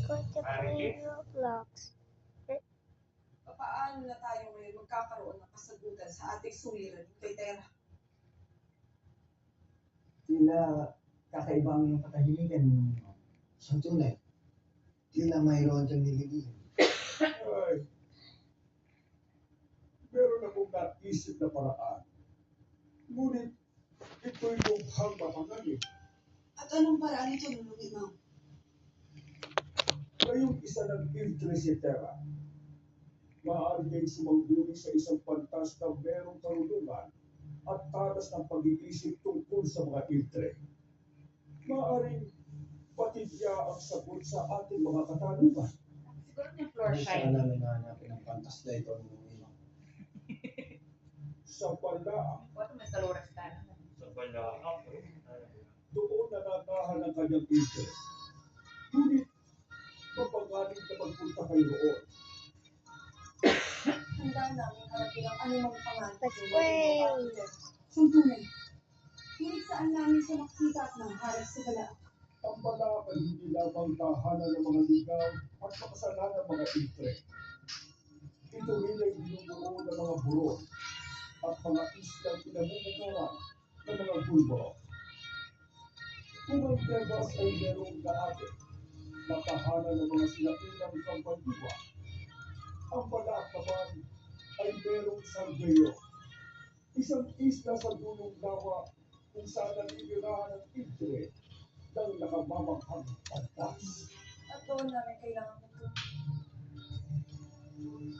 going to play Roblox. Paano na tayo ngayon magkakaroon ng kasagutan sa ating suliran kay Tera? Tila kakaibang yung katahimikan mo. Sa tunay, tila mayroon kang nililihim. Ay, meron akong naisip na paraan. Ngunit, ito'y mukhang mapanganib. At anong paraan ito, Lulong Imam? Ngayong isa ng filtre si Terra. Maaari kayong sumangguni sa isang pantas na merong karunungan at tatas ng pag-iisip tungkol sa mga filtre. Maaaring patigya ang sagot sa ating mga katanungan. Siguro yung floor Ay, shine. saan namin hanapin ang pantas na ito ng ilang. Sa palaang, What may saluras ka na? doon nanatahan ang kanyang filtre. Ngunit, mapangaling na magpunta kayo roon. Handa namin harapin ang anumang pangalan. Let's play. Suntunan. Ngunit saan namin siya makita at nangharap sa bala? Ang balak ay hindi lamang tahanan ng mga ligaw at makasalan ng mga filtre. Ito rin ay binubuo ng mga buron at mga islang pinamumukaran ng mga bulbo. Kung ang Tebas ay merong daatin na tahanan ng mga silapilang pangbandiwa, ang balak naman ay merong Sargeo, isang isla sa dulong lawa kung saan nanitirahan ng filtre ng nakamamanghang pantas. At doon namin kailangan ito. Wait.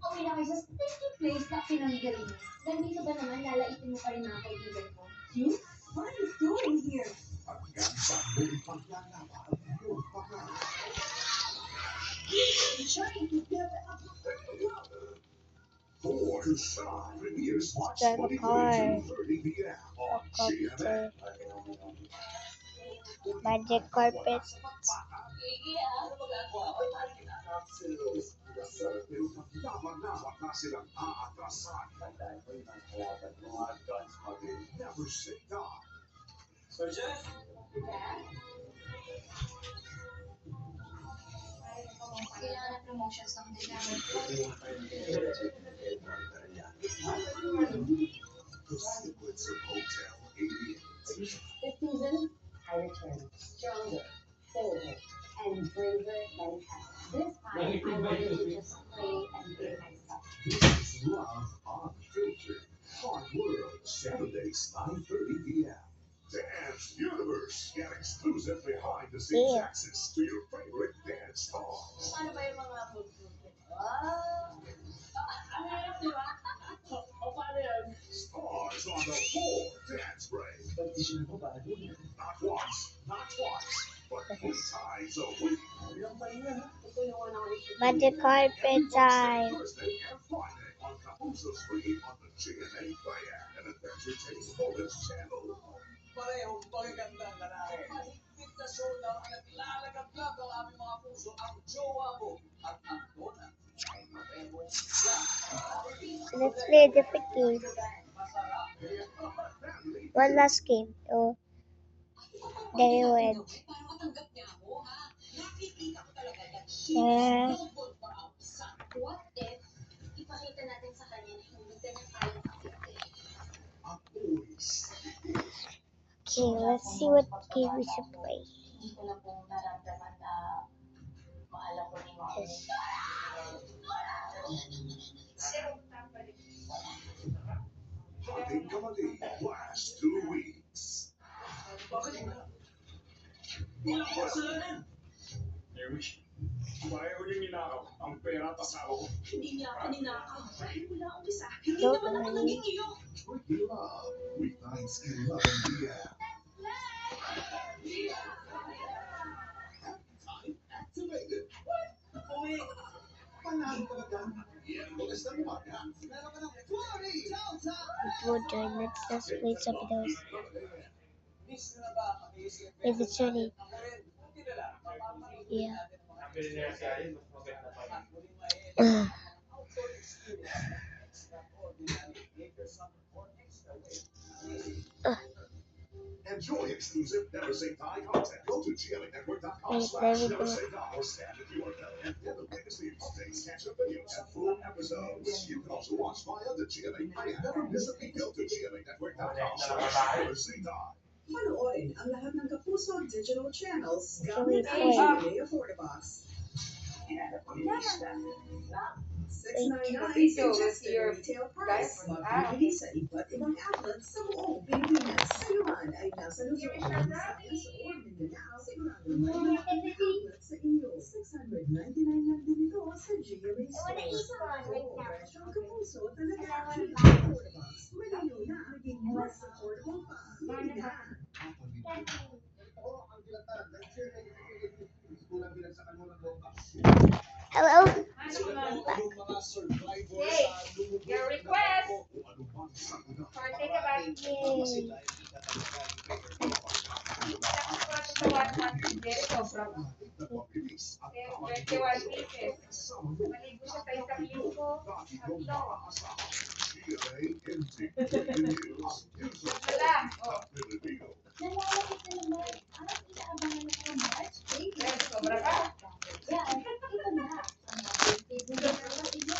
Okay na kayo sa sticky place na pinanggalinis. Nandito ba naman lalaitin mo pa rin mga kaibigan mo? You? What are you doing here? Hanggang sa buong paglalawa ang iyong pangalan. Trying to get up. For Shine premieres March Drive a 23 car. to 30 p.m. on CNN. Magic carpet. Pero paglaban-laban na silang aatrasan. Never say die. Kailangan ng promotions ng designer. The secrets of Hotel 88. This season, I return stronger, bolder, and braver than ever. This time, I wanted to just play and be myself. This is Love Unfiltered. Hard World, Saturdays, 9:30 p.m. Dance Universe. Get exclusive behind-the-scenes Yeah. access to your favorite dance songs. Paano ba yung mga ano yan, di ba? O paano yan? Stars on the floor dance break. Pag-isip ko para doon. Not once, not twice, but 3 times a week. Ilang pa rin yan, ha? Ito yung una ulit. Magic carpet time. Thursday and Friday on Kapuso Street on the GMA Player and Adventure Taste Bonus Channel. Parehong magagandang lalaki. Mahigpit na showdown ang naglalagablab ng aming mga puso ang jowa mo at ang dona ay parehong lang. Let's play a different game. One last game. Oh, there you went. Para matanggap niya ako, ha? Nakikita ko talaga yan. Yeah. Tungkol pa ako sa What if ipakita natin sa kanya na hindi ka na kaya pakita? Okay, let's see what game we should play. Hindi ko na pong naramdaman na mahal ako ni Mama. Yes. Hunting Comedy last 2 weeks. Bakit? Walang kasalanan. There we Pareho niyang ninakaw ang pera at asawa ko. Hindi niya ako ninakaw. Wala akong isa. Hindi No, naman ako honey. naging iyo. Breaking love. Weeknights 11 p.m. Time activated. Uwi. Panalo talaga. Yan ang bagas ng umaga. Meron ka ng 20,000. Water, let's just wait some videos. Miss na ba ang isip? Wait, it's ready. Ako rin. Buti na lang. Mapapakinggan Yeah. natin ang mga at muling maiinit Uh, ang outdoor experience. Extraordinary acres or extra weight. Enjoy exclusive Never Say Die content. Go to GLAnetwork.com/Never Wait, there we go. Say Die or scan the QR code and get the latest news, updates, catch-up videos, and full episodes. You can also watch via the GLA app. Never miss a beat. Go to GLAnetwork.com/Never Say Die. Panoorin ang lahat ng Kapuso digital channels Sorry, gamit ang sorry. GMA Affordabox. $6.99 Video with suggested your retail price. guys. Mabibili sa iba't ibang outlets sa buong Pilipinas. Kayo man ay nasa Luzon, Visayas o Mindanao, sigurado may mga outlets sa inyo. $699 lang din ito sa GMA stores. Oo, presyo ang Kapuso talaga. GMA Affordabox. Malinaw na naging mas affordable pa. Bili na. hello. Yung mga survivor Hey, sa lumubog your na request. barko, kung ano bang sakuna. Or take a bath. Kasi dahil hindi ka talaga Very sobrang. 21 pieces. Maligo siya sa isang linggo. Tatlo. Wala. Oh. Nalalapit na naman. Ang inaabangan na ng March, April. Very sobra ka. Yan, ito na. Ang mga baby na naman inyo.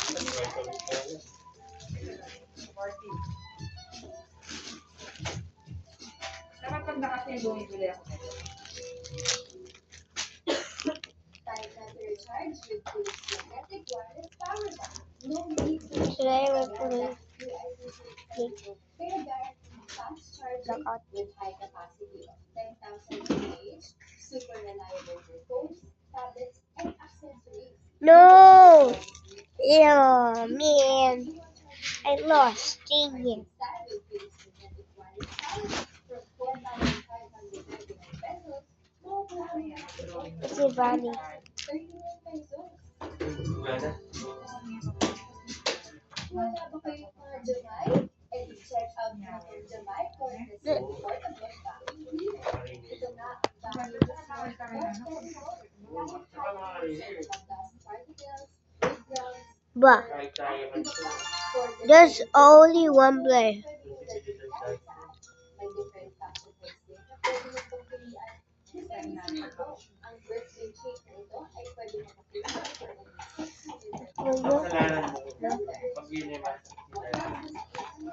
Dapat pag nakasin, bumibili ako. Time na to recharge with Boost Magnetic Wireless Power Bank. No need to Should I wait for the Kaya guaranteed fast charging blackout? with high capacity of 10,000 mAh, super reliable for phones, tablets, and accessories. No! Ew, man. I lost. Dang it. Style with Boost Magnetic Wireless Power Bank from 4,599 pesos. Makukuha mo na ito Si Bunny. 39 pesos. Wala ba kayong mga Jamay? And check out natin Jamay for the same portable vacuum cleaner. Ito na ang vacuum cleaner kahit dust particles, playgrounds, But for the there's only one player. may different fashion tasting na pwede mong pagpilian. Depende sa ito, ang birthday cake na ito ay pwede makapilihan sa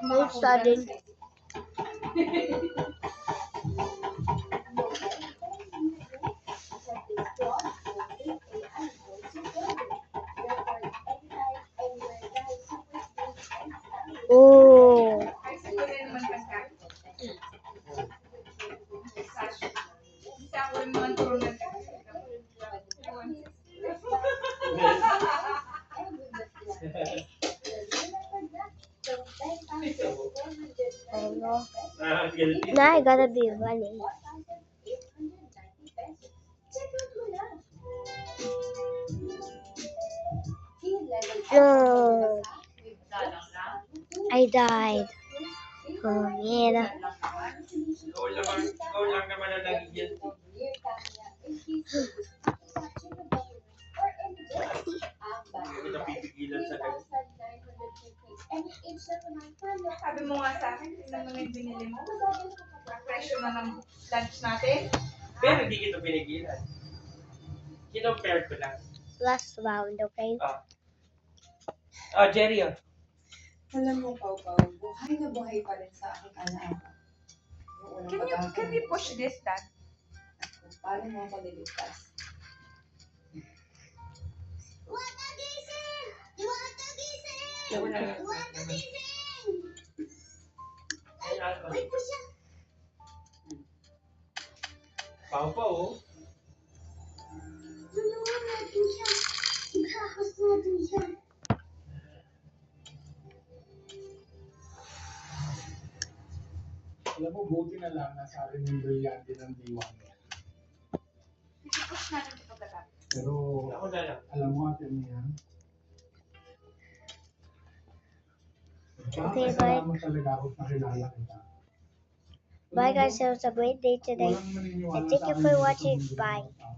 No studying. Oh. Ay, siguro naman pagkain. Isa ako rin naman puro Now I gotta be running. No. I died. Oh man. Ikaw lang naman ang nagigil. Hindi kita pipigilan sa ganun. Sabi mo nga sa akin, tingnan mo na yung binili mo. Presyo na ng lunch natin. Pero hindi kita pinigilan. Kinompare ko lang. Last round, okay? Oh, Jerry, oh. Alam mo, Pau, buhay na buhay pa rin sa aking alaala. Can you push this, Dad? Paano mo ako liligtas? Pao pa, oh. Tulungan natin siya. Alam mo, buti na lang nasa rin yung brilyante ng D1. Push natin ito pagkatapos. Pero, Ako na lang. alam mo atin yan. Okay, Salamat talaga ako nakilala kita. Bye guys, it was a great day today. Walang naniniwala And thank sa you akin for dito sa watching. mundo ng Bye. mga tao.